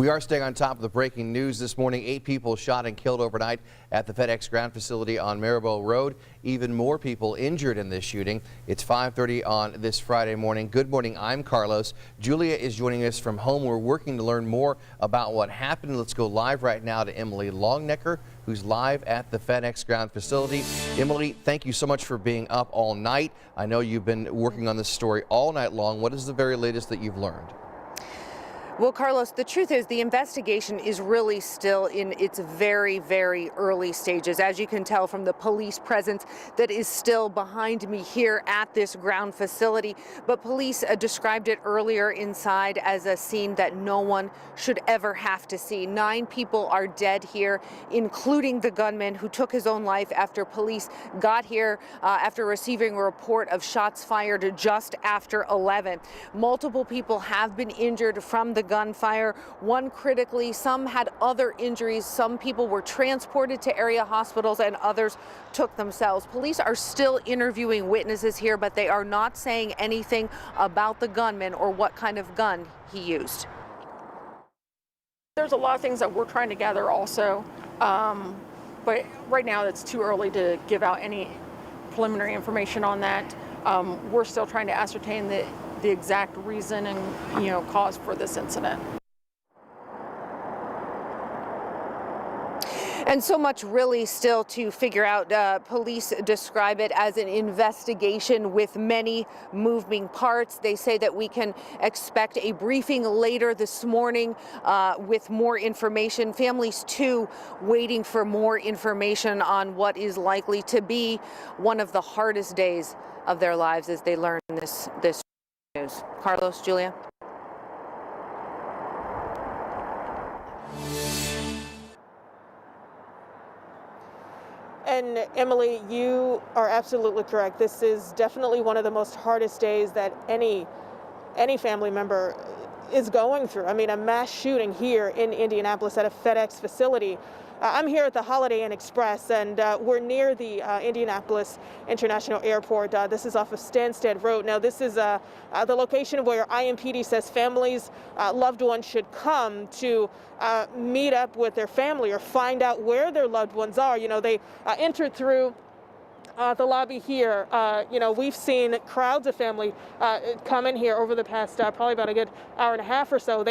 We are staying on top of the breaking news this morning. 8 people shot and killed overnight at the FedEx ground facility on Maribel Road. Even more people injured in this shooting. It's 5:30 on this Friday morning. Good morning, I'm Carlos. Julia is joining us from home. We're working to learn more about what happened. Let's go live right now to Emily Longnecker, who's live at the FedEx ground facility. Emily, thank you so much for being up all night. I know you've been working on this story all night long. What is the very latest that you've learned? Well, Carlos, the truth is the investigation is really still in its very, very early stages. As you can tell from the police presence that is still behind me here at this ground facility. But police described it earlier inside as a scene that no one should ever have to see. 9 people are dead here, including the gunman who took his own life after police got here after receiving a report of shots fired just after 11. Multiple people have been injured from the gunfire, one critically. Some had other injuries. Some people were transported to area hospitals and others took themselves. Police are still interviewing witnesses here, but they are not saying anything about the gunman or what kind of gun he used. There's a lot of things that we're trying to gather also, but right now it's too early to give out any preliminary information on that. We're still trying to ascertain the exact reason and cause for this incident. And so much really still to figure out. Police describe it as an investigation with many moving parts. They say that we can expect a briefing later this morning with more information. Families too waiting for more information on what is likely to be one of the hardest days of their lives as they learn this news. Carlos, Julia. And Emily, you are absolutely correct. This is definitely one of the most hardest days that any family member is going through. I mean, a mass shooting here in Indianapolis at a FedEx facility. I'm here at the Holiday Inn Express, and we're near the Indianapolis International Airport. This is off of Stansted Road. Now, this is the location where IMPD says families, loved ones should come to meet up with their family or find out where their loved ones are. You know, they entered through the lobby here. We've seen crowds of family come in here over the past probably about a good hour and a half or so.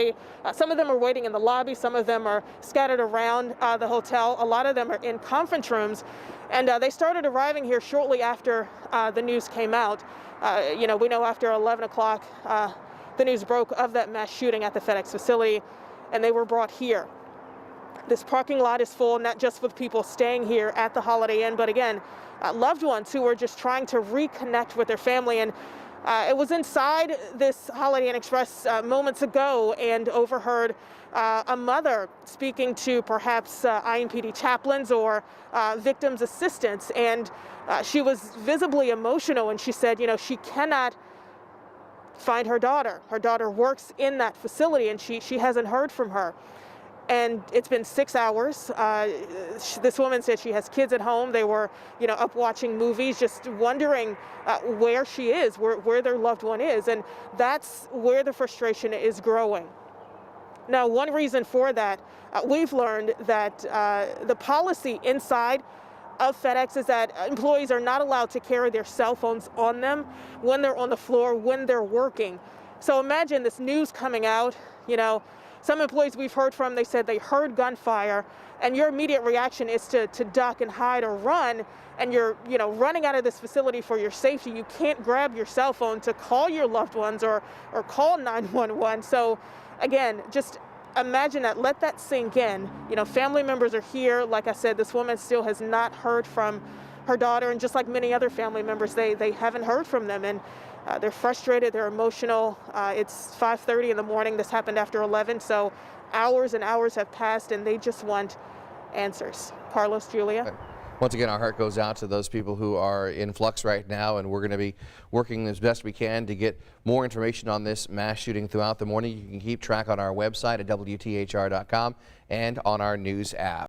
Some of them are waiting in the lobby. Some of them are scattered around the hotel. A lot of them are in conference rooms. And they started arriving here shortly after the news came out. We know after 11 o'clock, the news broke of that mass shooting at the FedEx facility, and they were brought here. This parking lot is full, not just with people staying here at the Holiday Inn, but again, loved ones who were just trying to reconnect with their family. And it was inside this Holiday Inn Express moments ago and overheard a mother speaking to perhaps IMPD chaplains or victims' assistants. And she was visibly emotional, and she said, she cannot find her daughter. Her daughter works in that facility, and she hasn't heard from her. And it's been 6 hours. This woman said she has kids at home. They were, up watching movies, just wondering where she is, where their loved one is. And that's where the frustration is growing. Now, one reason for that, we've learned that the policy inside of FedEx is that employees are not allowed to carry their cell phones on them when they're on the floor, when they're working. So imagine this news coming out, Some employees we've heard from, they said they heard gunfire, and your immediate reaction is to duck and hide or run, and you're running out of this facility for your safety. You can't grab your cell phone to call your loved ones or call 911. So again, just imagine that, let that sink in. Family members are here. Like I said, this woman still has not heard from her daughter, and just like many other family members, they haven't heard from them, and they're frustrated, they're emotional. It's 5:30 in the morning. This happened after 11, so hours and hours have passed, and they just want answers. Carlos, Julia. Once again, our heart goes out to those people who are in flux right now, and we're going to be working as best we can to get more information on this mass shooting throughout the morning. You can keep track on our website at WTHR.com and on our news app.